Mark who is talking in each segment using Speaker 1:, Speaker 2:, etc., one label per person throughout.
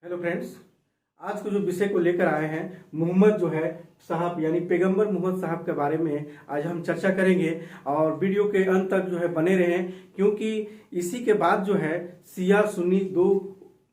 Speaker 1: Hello friends, आज को जो विषय को लेकर आए हैं मोहम्मद जो है साहब यानी पैगंबर मोहम्मद साहब के बारे में आज हम चर्चा करेंगे। और वीडियो के अंत तक जो है बने रहें, क्योंकि इसी के बाद जो है शिया सुन्नी दो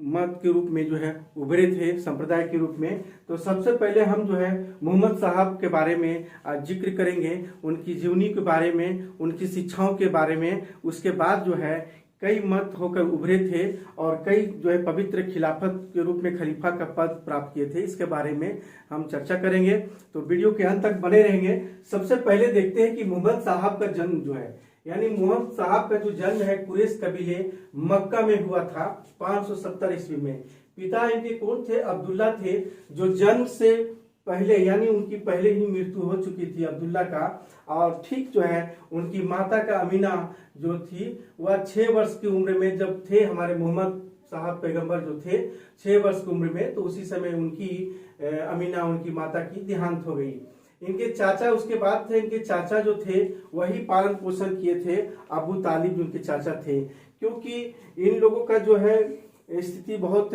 Speaker 1: मत के रूप में जो है उभरे थे, संप्रदाय के रूप में। तो सबसे पहले हम जो है मोहम्मद साहब के बारे में आज जिक्र करेंगे, उनकी जीवनी के बारे में, उनकी शिक्षाओं के बारे में। उसके बाद जो है कई मत होकर उभरे थे और कई जो है पवित्र खिलाफत के रूप में खलीफा का पद प्राप्त किए थे। इसके बारे में हम चर्चा करेंगे, तो वीडियो के अंत तक बने रहेंगे। सबसे पहले देखते हैं कि मोहम्मद साहब का जन्म जो है, यानी मोहम्मद साहब का जो जन्म है कुरैश कबीले मक्का में हुआ था 570 ईस्वी में। पिता इनके कौन थे? अब्दुल्ला थे, जो जन्म से पहले यानी उनकी पहले ही मृत्यु हो चुकी थी अब्दुल्ला का। और ठीक जो है उनकी माता का अमीना जो थी वह 6 वर्ष की उम्र में जब थे हमारे मोहम्मद साहब पैगंबर जो थे 6 वर्ष की उम्र में, तो उसी समय उनकी अमीना उनकी माता की देहांत हो गई। इनके चाचा उसके बाद थे, इनके चाचा जो थे वही पालन पोषण किए थे, अबू तालिब जो उनके चाचा थे। क्योंकि इन लोगों का जो है स्थिति बहुत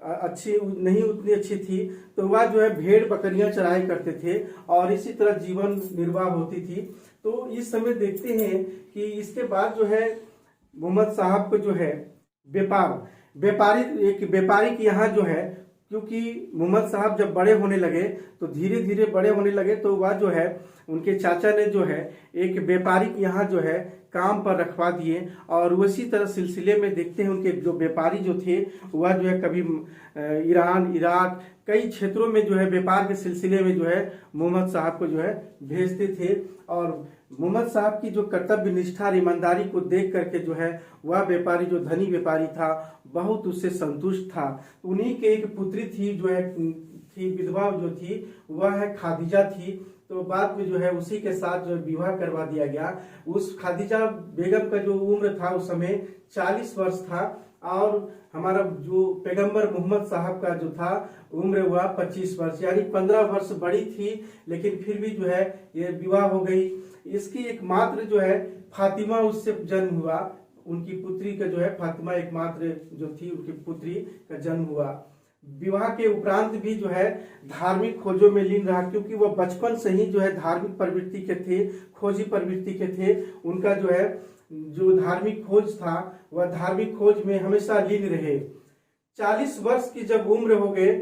Speaker 1: अच्छी नहीं, उतनी अच्छी थी, तो वह जो है भेड़ बकरियां चराया करते थे और इसी तरह जीवन निर्वाह होती थी। तो इस समय देखते हैं कि इसके बाद जो है मोहम्मद साहब को जो है एक व्यापारी के यहाँ जो है, क्योंकि मोहम्मद साहब जब बड़े होने लगे तो धीरे धीरे बड़े होने लगे, तो वह जो है उनके चाचा ने जो है एक व्यापारी के यहाँ जो है काम पर रखवा दिए। और उसी तरह सिलसिले में देखते हैं उनके जो व्यापारी जो थे वह जो है कभी ईरान, इराक, कई क्षेत्रों में जो है व्यापार के सिलसिले में जो है मोहम्मद साहब को जो है भेजते थे। और मोहम्मद साहब की जो कर्तव्य निष्ठा और ईमानदारी को देख करके जो है वह व्यापारी जो धनी व्यापारी था बहुत उससे संतुष्ट था। उन्हीं के एक पुत्री थी जो है थी विधवा जो थी वह है खादिजा थी। तो बाद में जो है उसी के साथ जो विवाह करवा दिया गया। उस खादिजा बेगम का जो उम्र था उस समय 40 वर्ष था, और हमारा जो पैगंबर मोहम्मद साहब का जो था उम्र हुआ 25 वर्ष, यानी 15 वर्ष बड़ी थी, लेकिन फिर भी जो है ये विवाह हो गई। इसकी एकमात्र जो है फातिमा उससे जन्म हुआ, उनकी पुत्री का जो है फातिमा एकमात्र जो थी उनकी पुत्री का जन्म हुआ। विवाह के उपरांत भी जो है धार्मिक खोजों में लीन रहा, क्योंकि वह बचपन से ही जो है धार्मिक प्रवृत्ति के थे, खोजी प्रवृत्ति के थे। उनका जो है जो धार्मिक खोज था वह धार्मिक खोज में हमेशा लीन रहे। 40 वर्ष की जब उम्र हो गए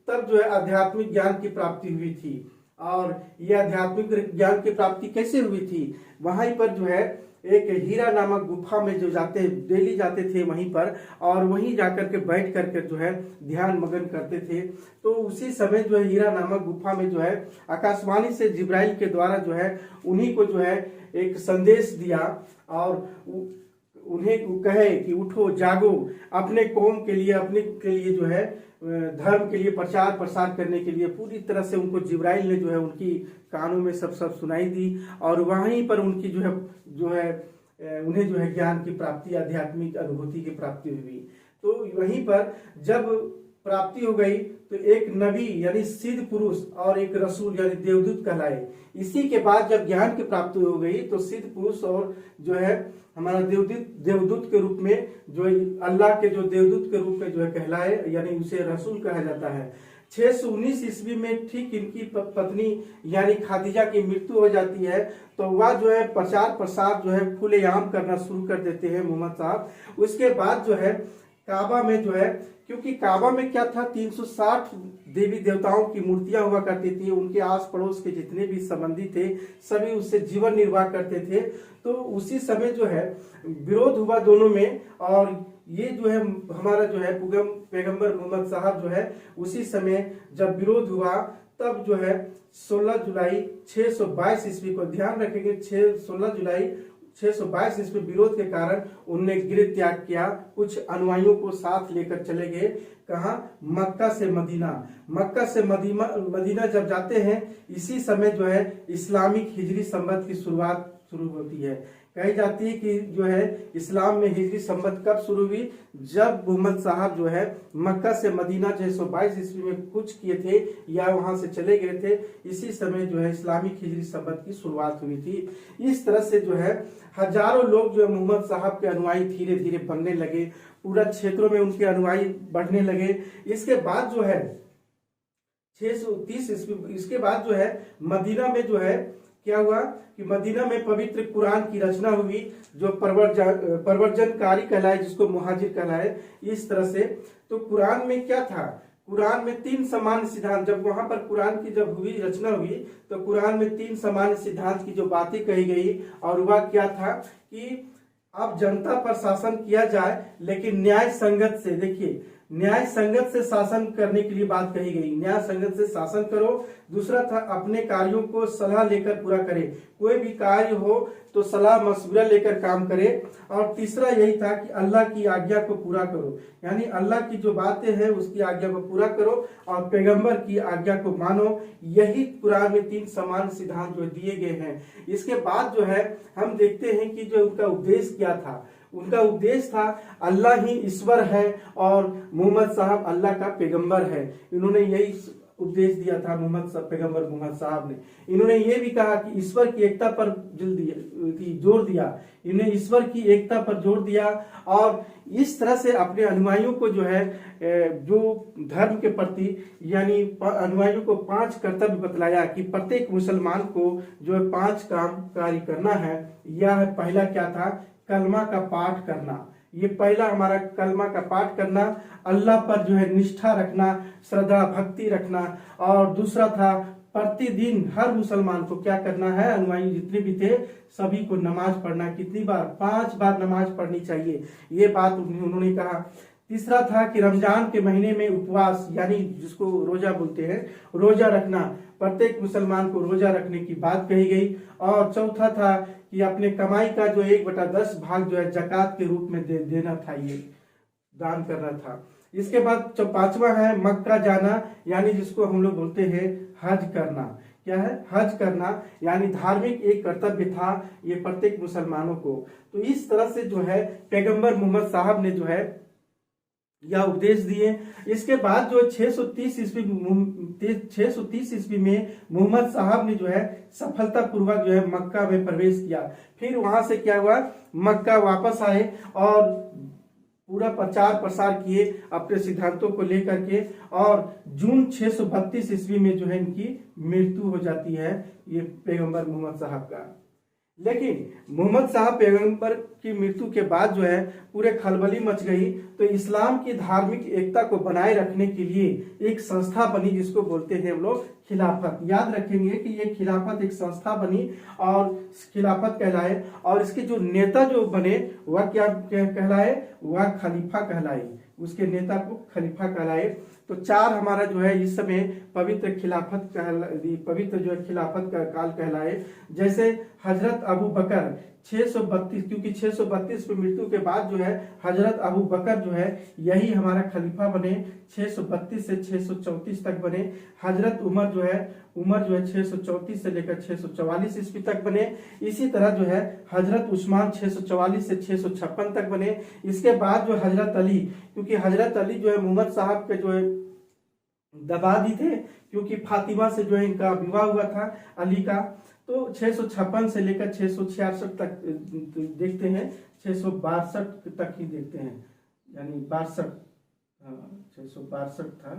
Speaker 1: तब जो है आध्यात्मिक ज्ञान की प्राप्ति हुई थी। और यह आध्यात्मिक ज्ञान की प्राप्ति कैसे हुई थी? वहीं पर जो है एक हीरा नामक गुफा में जो जाते डेली जाते थे वहीं पर, और वहीं जाकर के बैठ करके जो है ध्यान मगन करते थे। तो उसी समय जो है हीरा नामक गुफा में जो है आकाशवाणी से जिब्राइल के द्वारा जो है उन्हीं को जो है एक संदेश दिया और उन्हें कहे कि उठो जागो, अपने कौम के लिए, अपने के लिए जो है धर्म के लिए प्रचार प्रसार करने के लिए पूरी तरह से उनको जिब्राइल ने जो है उनकी कानों में सब सुनाई दी। और वहीं पर उनकी जो है उन्हें जो है ज्ञान की प्राप्ति, आध्यात्मिक अनुभूति की प्राप्ति हुई। तो वहीं पर जब प्राप्ति हो गई तो एक नबी यानी सिद्ध पुरुष और एक रसूल यानी देवदूत कहलाए। इसी के बाद जब ज्ञान की प्राप्ति हो गई तो सिद्ध पुरुष और जो है हमारा देवदूत के रूप में जो अल्लाह के जो देवदूत के रूप में जो है कहलाए, यानी उसे रसूल कहा जाता है। 619 ईस्वी में ठीक इनकी पत्नी यानी खादिजा की मृत्यु हो जाती है, तो वह जो है प्रचार प्रसार जो है खुलेआम करना शुरू कर देते हैं मोहम्मद साहब। उसके बाद जो है काबा में जो है, क्योंकि काबा में क्या था 360 देवी देवताओं की मूर्तियां हुआ करती थी, उनके आस पड़ोस के जितने भी संबंधी थे सभी उससे जीवन निर्वाह करते थे। तो उसी समय जो है विरोध हुआ दोनों में, और ये जो है हमारा जो है पैगंबर मोहम्मद साहब जो है उसी समय जब विरोध हुआ तब जो है 16 जुलाई 622 ईस्वी को ध्यान रखेंगे, 16 जुलाई 622 ईस्वी विरोध के कारण उन्होंने गृह त्याग किया। कुछ अनुयायियों को साथ लेकर चले गए, कहा मक्का से मदीना। मक्का से मदीना जब जाते हैं इसी समय जो है इस्लामिक हिजरी संवत की शुरुआत शुरू होती है। कही जाती है कि जो है इस्लाम में हिजरी संवत कब शुरू हुई, जब मोहम्मद साहब जो है मक्का से मदीना 622 ईस्वी में कुछ किए थे या वहां से चले गए थे, इसी समय जो है इस्लामिक हिजरी संवत की शुरुआत हुई थी। इस तरह से जो है हजारों लोग जो है मोहम्मद साहब के अनुयायी धीरे धीरे बनने लगे, पूरा क्षेत्रों में उनके अनुयायी बढ़ने लगे। इसके बाद जो है 630 ईस्वी, इसके बाद जो है मदीना में जो है क्या हुआ कि मदीना में पवित्र कुरान की रचना हुई, जो प्रवर्जनकारी कहलाए, जिसको मुहाजिर कहलाए। इस तरह से तो कुरान में क्या था, कुरान में 3 सामान्य सिद्धांत, जब वहां पर कुरान की जब हुई रचना हुई तो कुरान में 3 सामान्य सिद्धांत की जो बातें कही गई, और वह क्या था कि अब जनता पर शासन किया जाए लेकिन न्याय संगत से। देखिए, न्याय संगत से शासन करने के लिए बात कही गई, न्याय संगत से शासन करो। दूसरा था अपने कार्यों को सलाह लेकर पूरा करे, कोई भी कार्य हो तो सलाह मशवरा लेकर काम करे। और तीसरा यही था कि अल्लाह की आज्ञा को पूरा करो, यानी अल्लाह की जो बातें हैं उसकी आज्ञा को पूरा करो और पैगंबर की आज्ञा को मानो। यही कुरान में 3 समान सिद्धांत जो दिए गए हैं। इसके बाद जो है हम देखते हैं कि जो उनका उपदेश क्या था, उनका उपदेश था अल्लाह ही ईश्वर है और मोहम्मद साहब अल्लाह का पैगंबर है। इन्होंने यही उपदेश दिया था पैगंबर मोहम्मद साहब ने। इन्होंने ये भी कहा कि ईश्वर की एकता पर जोर दिया, इन्हें ईश्वर की एकता पर जोर दिया। और इस तरह से अपने अनुयायियों को जो है जो धर्म के प्रति, यानी अनुयायियों को 5 कर्तव्य बतलाया कि प्रत्येक मुसलमान को जो है 5 काम कार्य करना है। यह पहला क्या था, कलमा का पाठ करना। ये पहला हमारा कलमा का पाठ करना, अल्लाह पर जो है निष्ठा रखना, श्रद्धा भक्ति रखना। और दूसरा था प्रतिदिन हर मुसलमान को क्या करना है, अनुयायी जितने भी थे सभी को नमाज पढ़ना। कितनी बार, 5 बार नमाज पढ़नी चाहिए, ये बात उन्होंने कहा। तीसरा था कि रमजान के महीने में उपवास, यानी जिसको रोजा बोलते हैं, रोजा रखना, प्रत्येक मुसलमान को रोजा रखने की बात कही गई। और चौथा था कि अपने कमाई का जो 1/10 भाग जो है जकात के रूप में देना था, ये दान करना था। इसके बाद जो 5वां है मक्का जाना, यानी जिसको हम लोग बोलते हैं हज करना। क्या है, हज करना, यानी धार्मिक एक कर्तव्य था ये प्रत्येक मुसलमानों को। तो इस तरह से जो है पैगंबर मोहम्मद साहब ने जो है या उपदेश दिए। इसके बाद जो 630 ईस्वी में मोहम्मद साहब ने जो है सफलता पूर्वक जो है मक्का में प्रवेश किया। फिर वहां से क्या हुआ, मक्का वापस आए और पूरा प्रचार प्रसार किए अपने सिद्धांतों को लेकर के। और जून 632 ईस्वी में जो है इनकी मृत्यु हो जाती है, ये पैगंबर मोहम्मद साहब का। लेकिन मोहम्मद साहब पैगंबर की मृत्यु के बाद जो है पूरे खलबली मच गई। तो इस्लाम की धार्मिक एकता को बनाए रखने के लिए एक संस्था बनी, जिसको बोलते हैं हम लोग खिलाफत। याद रखेंगे कि ये खिलाफत एक संस्था बनी और खिलाफत कहलाए। और इसके जो नेता जो बने वह क्या कहलाए, वह खलीफा कहलाए, उसके नेता को खलीफा कहलाए। तो 4 हमारा जो है इस समय पवित्र पवित्र जो है खिलाफत का काल कहलाए। जैसे हजरत अबू बकर 632, क्योंकि 632 में मृत्यु के बाद जो है हजरत अबू बकर जो है यही हमारा खलीफा बने, 632 से 634 तक बने। हजरत उमर जो है 634 से लेकर 644 ईस्वी तक बने। इसी तरह जो है हजरत उस्मान 644 से 656 तक बने। इसके बाद जो हजरत अली, क्योंकि हजरत अली जो है मोहम्मद साहब के जो है दबादी थे, क्योंकि फातिमा से जो है इनका विवाह हुआ था अली का। तो 656 से लेकर 666 तक देखते हैं, 662 तक ही देखते हैं, यानी 62, 662 था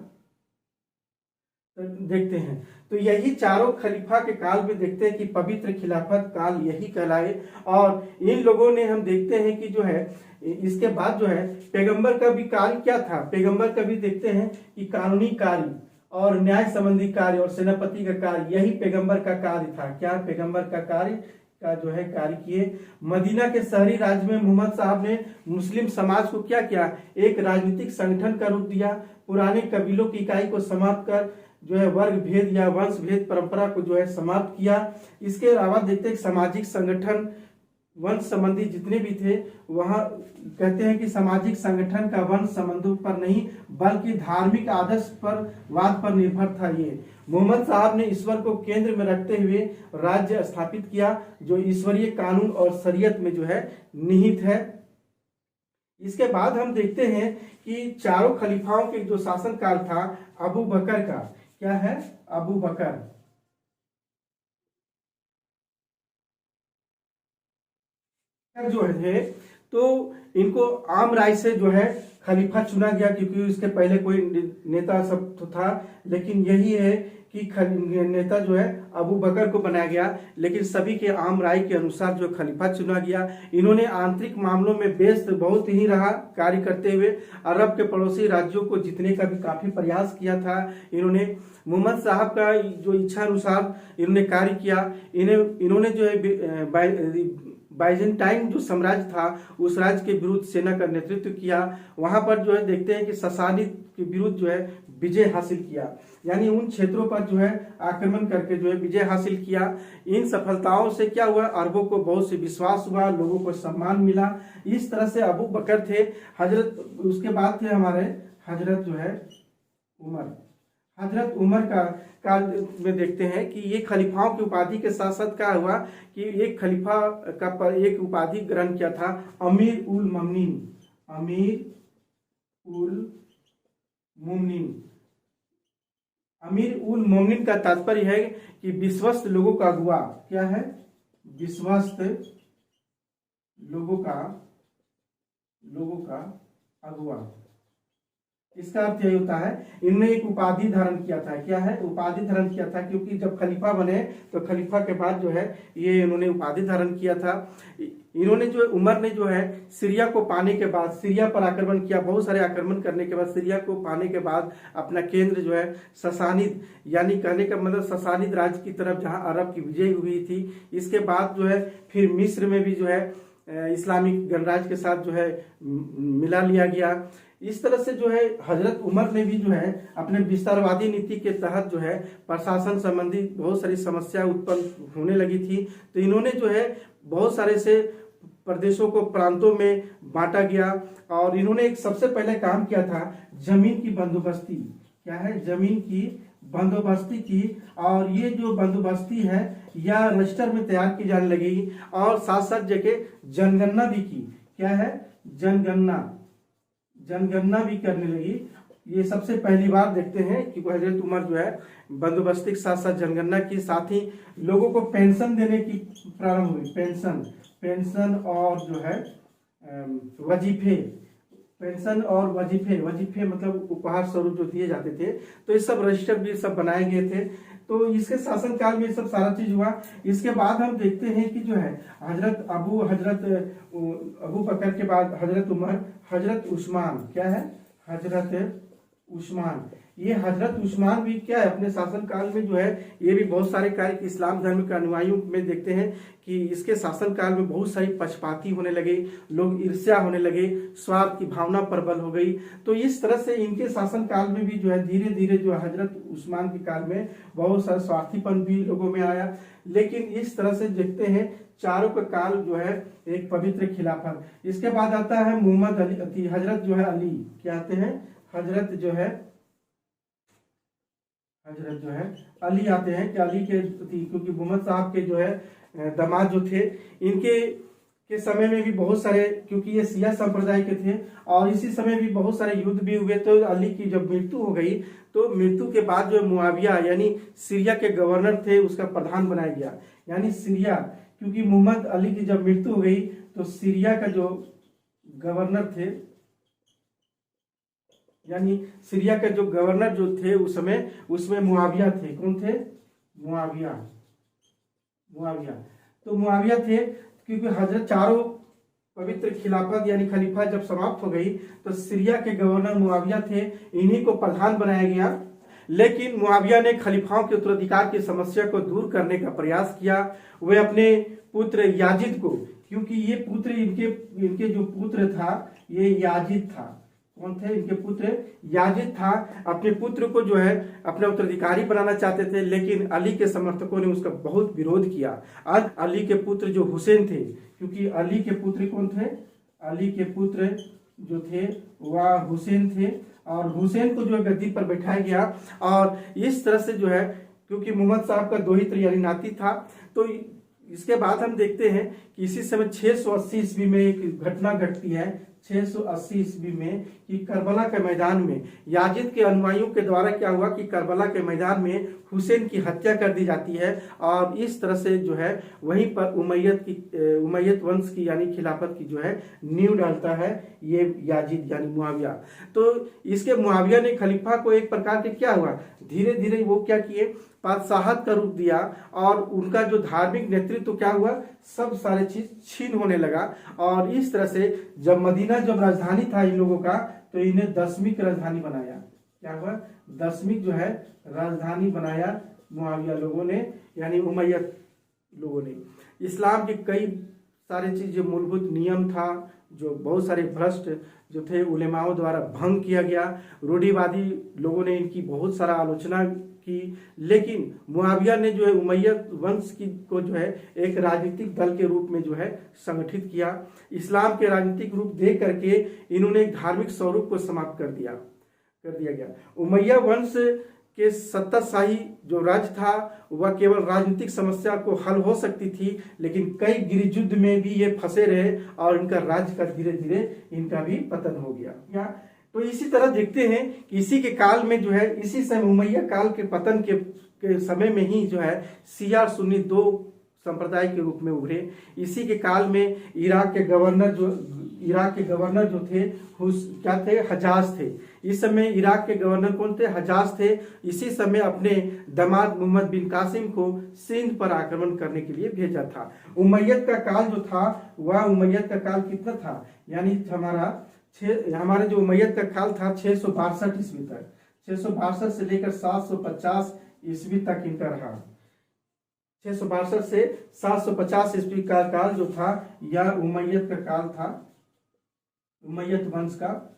Speaker 1: तो देखते हैं। तो यही चारों खलीफा के काल में देखते हैं कि पवित्र खिलाफत काल यही कहलाए। और इन लोगों ने हम देखते हैं कि जो है इसके बाद जो है पैगंबर का भी कार्य क्या था, पैगंबर का भी देखते हैं कि कानूनी कार्य और न्याय संबंधी कार्य और सेनापति का कार्य, यही पैगंबर का कार्य था। क्या, पैगंबर का कार्य का जो है कार्य किए। मदीना के शहरी राज्य में मोहम्मद साहब ने मुस्लिम समाज को क्या किया, एक राजनीतिक संगठन का रूप दिया। पुराने कबीलों की इकाई को समाप्त कर जो है वर्ग भेद या वंश भेद परंपरा को जो है समाप्त किया। इसके अलावा देखते हैं सामाजिक संगठन वंश संबंधी जितने भी थे, वहां कहते हैं कि सामाजिक संगठन का वंश संबंधों पर नहीं बल्कि धार्मिक आदर्श पर वाद पर निर्भर था। ये मोहम्मद साहब ने ईश्वर को केंद्र में रखते हुए राज्य स्थापित किया जो ईश्वरीय कानून और शरीयत में जो है निहित है। इसके बाद हम देखते हैं कि चारों खलीफाओं के जो शासनकाल था अबू बकर का, क्या है, अबू बकर, जो है तो इनको आम राय से जो है खलीफा चुना गया, क्योंकि इसके पहले कोई नेता सब तो था, लेकिन यही है कि नेता जो है अबू बकर को बनाया गया, लेकिन सभी के आम राय के अनुसार जो खलीफा चुना गया। इन्होंने आंतरिक मामलों में व्यस्त बहुत ही रहा, कार्य करते हुए अरब के पड़ोसी राज्यों को जीतने का भी काफी प्रयास किया था। इन्होंने मोहम्मद साहब का जो इच्छा अनुसार इन्होंने कार्य किया। इन्होंने जो है बाइजेंटाइन जो साम्राज्य था उस राज्य के विरुद्ध सेना का नेतृत्व किया। वहां पर जो है देखते हैं कि ससानिद के विरुद्ध जो है विजय हासिल किया, यानी उन क्षेत्रों पर जो है आक्रमण करके जो है विजय हासिल किया। इन सफलताओं से क्या हुआ, अरबों को बहुत से विश्वास हुआ, लोगों को सम्मान मिला। इस तरह से अबू बकर थे। हजरत, उसके बाद थे हमारे हजरत जो है उमर। हजरत उमर का काल में देखते हैं कि ये खलीफाओं की उपाधि के साथ साथ क्या हुआ कि एक खलीफा का पर एक उपाधि ग्रहण किया था, अमीर उल मोमिनीन। अमीर उल मोमिनीन, अमीर उल मोमिनीन का तात्पर्य है कि विश्वस्त लोगों का अगुआ। क्या है, विश्वस्त लोगों का अगुआ। इसका अर्थ यही होता है, इन्होंने एक उपाधि धारण किया था। क्या है, उपाधि धारण किया था, क्योंकि जब खलीफा बने तो खलीफा के बाद जो है ये इन्होंने उपाधि धारण किया था। इन्होंने जो उमर ने जो है सीरिया को पाने के बाद, सीरिया पर आक्रमण किया। बहुत सारे आक्रमण करने के बाद सीरिया को पाने के बाद अपना केंद्र जो है ससानिद, यानी कहने का मतलब ससानिद राज्य की तरफ, जहां अरब की विजय हुई थी। इसके बाद जो है फिर मिस्र में भी जो है इस्लामिक गणराज्य के साथ जो है मिला लिया गया। इस तरह से जो है हजरत उमर ने भी जो है अपने विस्तारवादी नीति के तहत जो है प्रशासन संबंधी बहुत सारी समस्या उत्पन्न होने लगी थी, तो इन्होंने जो है बहुत सारे से प्रदेशों को प्रांतों में बांटा गया। और इन्होंने एक सबसे पहले काम किया था जमीन की बंदोबस्ती। क्या है, जमीन की बंदोबस्ती की। और ये जो बंदोबस्ती है या रजिस्टर में तैयार की जाने लगी, और साथ साथ जगह जनगणना भी की। क्या है, जनगणना भी करने लगी। ये सबसे पहली बार देखते हैं कि हजरत उमर जो है बंदोबस्ती के साथ साथ जनगणना की, साथ ही लोगों को पेंशन देने की प्रारंभ हुई। पेंशन और जो है वजीफे, पेंशन और वजीफे मतलब उपहार स्वरूप जो दिए जाते थे, तो ये सब रजिस्टर भी सब बनाए गए थे। तो इसके शासनकाल में सब सारा चीज हुआ। इसके बाद हम देखते हैं कि जो है हजरत अबू बकर के बाद हजरत उमर, हजरत उस्मान। क्या है, हजरत उस्मान। ये हजरत उस्मान भी क्या है अपने शासनकाल में जो है ये भी बहुत सारे कार्य इस्लाम धर्म के अनुयायियों में देखते हैं कि इसके शासनकाल में बहुत सारी पक्षपाती होने लगे, लोग ईर्ष्या होने लगे, स्वार्थ की भावना प्रबल हो गई। तो इस तरह से इनके शासनकाल में भी जो है धीरे धीरे जो हजरत उस्मान के काल में बहुत सारा स्वार्थीपन भी लोगों में आया। लेकिन इस तरह से देखते हैं चारों का काल जो है एक पवित्र खिलाफत। इसके बाद आता है मोहम्मद अली, हजरत जो है अली। क्या आते हैं, हजरत जो है अली आते हैं। कि अली के, क्योंकि मोहम्मद साहब के जो है दामाद जो थे, इनके के समय में भी बहुत सारे, क्योंकि ये शिया संप्रदाय के थे और इसी समय भी बहुत सारे युद्ध भी हुए। तो अली की जब मृत्यु हो गई तो मृत्यु के बाद जो मुआविया यानी सीरिया के गवर्नर थे उसका प्रधान बनाया गया। यानी सीरिया, क्योंकि मोहम्मद अली की जब मृत्यु हो गई तो सीरिया का जो गवर्नर थे, यानी सीरिया के जो गवर्नर जो थे उस समय उसमें मुआविया थे। कौन थे, मुआविया। तो मुआविया थे, क्योंकि हजरत चारों पवित्र खिलाफत यानी खलीफा जब समाप्त हो गई तो सीरिया के गवर्नर मुआविया थे, इन्हीं को प्रधान बनाया गया। लेकिन मुआविया ने खलीफाओं के उत्तराधिकार की समस्या को दूर करने का प्रयास किया। वे अपने पुत्र याजिद को, क्योंकि ये पुत्र इनके जो पुत्र था ये याजिद था। कौन थे इनके पुत्र? याजिद था। अपने पुत्र को जो है अपना उत्तराधिकारी बनाना चाहते थे, लेकिन अली के समर्थकों ने उसका बहुत विरोध किया। आज अली के पुत्र जो हुसैन थे, क्योंकि अली के पुत्र कौन थे? अली के पुत्र जो थे वह हुसैन थे, और हुसैन को जो है गद्दी पर बैठाया गया। और इस तरह से जो है, क्योंकि मोहम्मद साहब का दोहित्र यानी नाती था, तो इसके बाद हम देखते हैं कि इसी समय 680 ईस्वी में एक घटना घटती है, 680 ईस्वी में, कि करबला के मैदान में याजिद के अनुयायियों के द्वारा क्या हुआ कि करबला के मैदान में हुसैन की हत्या कर दी जाती है। और इस तरह से जो है वहीं पर उमैयद वंश की यानी खिलाफत की जो है नींव डालता है ये याजिद यानी मुआविया। तो इसके मुआविया ने खलीफा को एक प्रकार के क्या हुआ, धीरे धीरे वो क्या किए, बादशाहत का रूप दिया, और उनका जो धार्मिक नेतृत्व क्या हुआ, सब सारे चीज छीन होने लगा। और इस तरह से जब मदीना जब राजधानी था इन लोगों का, तो इन्हें 10वीं की राजधानी बनाया। क्या हुआ? 10वीं जो है राजधानी बनाया मुआविया लोगों ने, यानी उमैयद लोगों ने। इस्लाम के कई सारे चीज जो मूलभूत नियम था, जो बहुत सारे भ्रष्ट जो थे उलेमाओं द्वारा भंग किया गया। रूढ़िवादी लोगों ने इनकी बहुत सारा आलोचना की, लेकिन मुआविया ने जो है उमैयद वंश की को जो है एक राजनीतिक दल के रूप में जो है संगठित किया। इस्लाम के राजनीतिक रूप दे करके इन्होंने एक धार्मिक स्वरूप को समाप्त कर दिया गया। उमैया वंश के सत्ताशाही जो राज्य था वह केवल राजनीतिक समस्या को हल हो सकती थी, लेकिन कई गृह युद्ध में भी ये फंसे रहे और इनका राज्य का धीरे धीरे इनका भी पतन हो गया। तो इसी तरह देखते हैं कि इसी के काल में जो है, इसी समय उमैया काल के पतन के समय में ही जो है शिया और सुन्नी दो संप्रदाय के रूप में उभरे। इसी के काल में इराक के गवर्नर जो थे क्या थे? हजाज थे। इस समय इराक के गवर्नर कौन थे? हजाज थे। इसी समय अपने दामाद मोहम्मद बिन कासिम को सिंध पर आक्रमण करने के लिए भेजा था। उमैयद का काल जो था वह उमैयद का काल कितना था, यानी हमारे जो उमैयद का काल था 662 ईस्वी तक, 662 से लेकर 750 ईस्वी तक इनका रहा। 662 से 750 ईस्वी का काल जो था यह उमैयद का काल था, उमैयद वंश का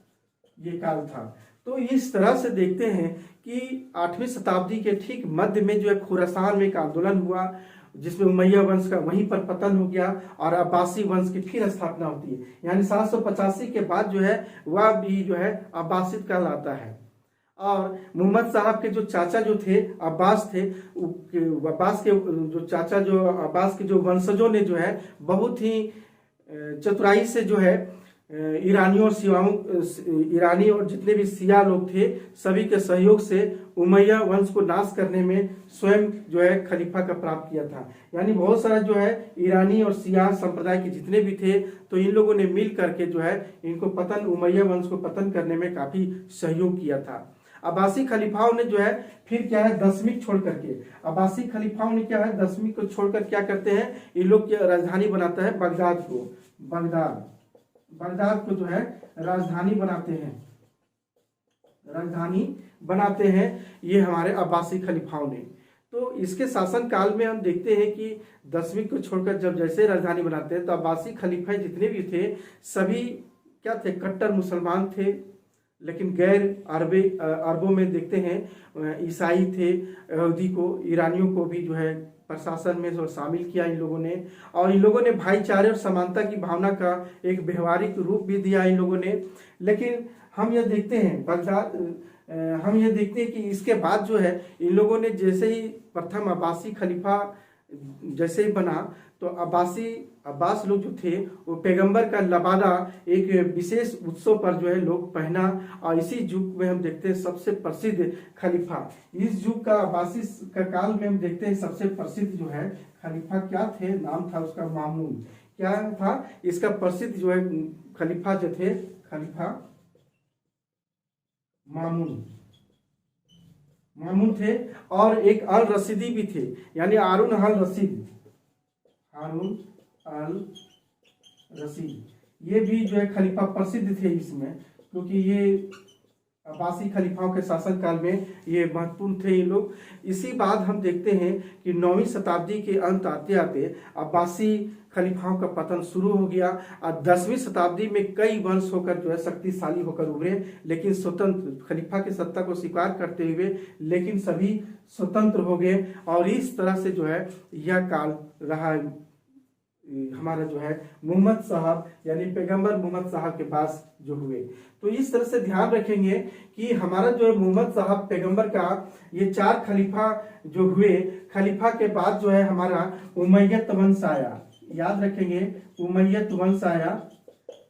Speaker 1: ये काल था। तो इस तरह से देखते हैं कि 8वीं शताब्दी के ठीक मध्य में जो है खुरासान में एक आंदोलन हुआ, जिसमें उमैया वंश का वहीं पर पतन हो गया और अब्बासी वंश की फिर स्थापना होती है। यानी 785 के बाद जो है वह भी जो है अब्बासिद कहलाता है। और मोहम्मद साहब के जो चाचा जो थे अब्बास थे, अब्बास के जो चाचा जो अब्बास के जो वंशजों ने जो है बहुत ही चतुराई से जो है ईरानी और जितने भी सिया लोग थे सभी के सहयोग से उमैया वंश को नाश करने में स्वयं जो है खलीफा का प्राप्त किया था। यानी बहुत सारा जो है ईरानी और सिया संप्रदाय के जितने भी थे, तो इन लोगों ने मिल करके जो है इनको उमैया वंश को पतन करने में काफी सहयोग किया था। अब्बासी खलीफाओं ने जो है फिर क्या है 10वीं छोड़ करके, अब्बासी खलीफाओं ने क्या है 10वीं को छोड़कर क्या करते हैं, इन लोग की राजधानी बनाता है बगदाद को जो है राजधानी बनाते हैं ये हमारे अब्बासी खलीफाओं ने। तो इसके शासन काल में हम देखते हैं कि 10वीं को छोड़कर जब जैसे राजधानी बनाते हैं तो अब्बासी खलीफा जितने भी थे सभी क्या थे, कट्टर मुसलमान थे, लेकिन गैर अरबों में देखते हैं ईसाई थे, यहूदी को, ईरानियों को भी जो है प्रशासन में शामिल किया इन लोगों ने। और इन लोगों ने भाईचारे और समानता की भावना का एक व्यवहारिक रूप भी दिया इन लोगों ने। लेकिन हम यह देखते हैं कि इसके बाद जो है इन लोगों ने जैसे ही प्रथम अब्बासी खलीफा जैसे ही बना तो अब्बास लोग जो थे वो पैगंबर का लबादा एक विशेष उत्सव पर जो है लोग पहना। और इसी युग में हम देखते हैं सबसे प्रसिद्ध खलीफा, इस युग का अब्बासी का काल में हम देखते हैं सबसे प्रसिद्ध जो है खलीफा क्या थे, नाम था उसका मामून। क्या था इसका प्रसिद्ध जो है खलीफा जो थे, खलीफा मामून थे। और एक अल रशीदी भी थे, यानी हारून अल रशीद, ये भी जो है खलीफा प्रसिद्ध थे इसमें, क्योंकि ये अब्बासी खलीफाओं के शासनकाल में ये महत्वपूर्ण थे ये लोग। इसी बाद हम देखते हैं कि 9वीं शताब्दी के अंत आते आते अब्बासी खलीफाओं का पतन शुरू हो गया और 10वीं शताब्दी में कई वंश होकर जो है शक्तिशाली होकर उभरे, लेकिन स्वतंत्र खलीफा की सत्ता को स्वीकार करते हुए लेकिन सभी स्वतंत्र हो गए। और इस तरह से जो है यह काल रहा हमारा जो है मोहम्मद साहब यानी पैगंबर मोहम्मद साहब के पास जो हुए। तो इस तरह से ध्यान रखेंगे कि हमारा जो है मोहम्मद साहब पैगंबर का ये 4 खलीफा जो हुए, खलीफा के बाद जो है हमारा उमैयद वंश आया। याद रखेंगे उमैयद वंश आया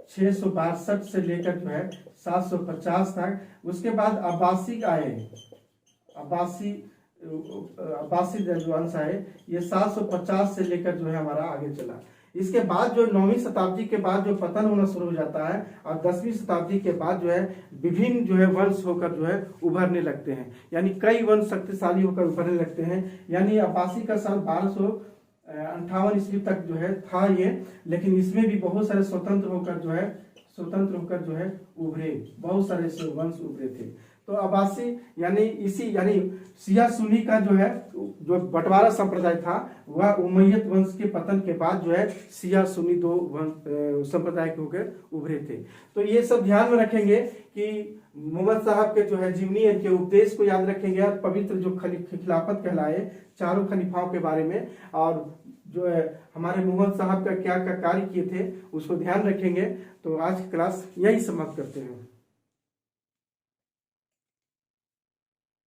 Speaker 1: 662 से लेकर जो है 750 तक। उसके बाद अब्बासी आए, अब्बासी जो वंश आए ये 750 से लेकर जो है हमारा आगे चला। इसके बाद जो 9वीं शताब्दी के बाद जो पतन होना शुरू हो जाता है और 10वीं शताब्दी के बाद जो है विभिन्न जो है वंश होकर जो है उभरने लगते हैं, यानी कई वंश शक्तिशाली होकर उभरने लगते हैं। यानी अब्बासी का साल 1258 ईस्वी तक जो है था ये, लेकिन इसमें भी बहुत सारे स्वतंत्र होकर जो है उभरे, बहुत सारे वंश उभरे थे। तो अब्बासी यानी शिया सुन्नी का जो है जो बंटवारा संप्रदाय था वह उमैयद वंश के पतन के बाद जो है शिया सुन्नी 2 संप्रदाय के होकर उभरे थे। तो ये सब ध्यान में रखेंगे कि मोहम्मद साहब के जो है जीवनी के उपदेश को याद रखेंगे और पवित्र जो खिलाफत कहलाए 4 खलीफाओं के बारे में, और जो है हमारे मोहम्मद साहब का क्या क्या कार्य किए थे उसको ध्यान रखेंगे। तो आज की क्लास यही समाप्त करते हैं।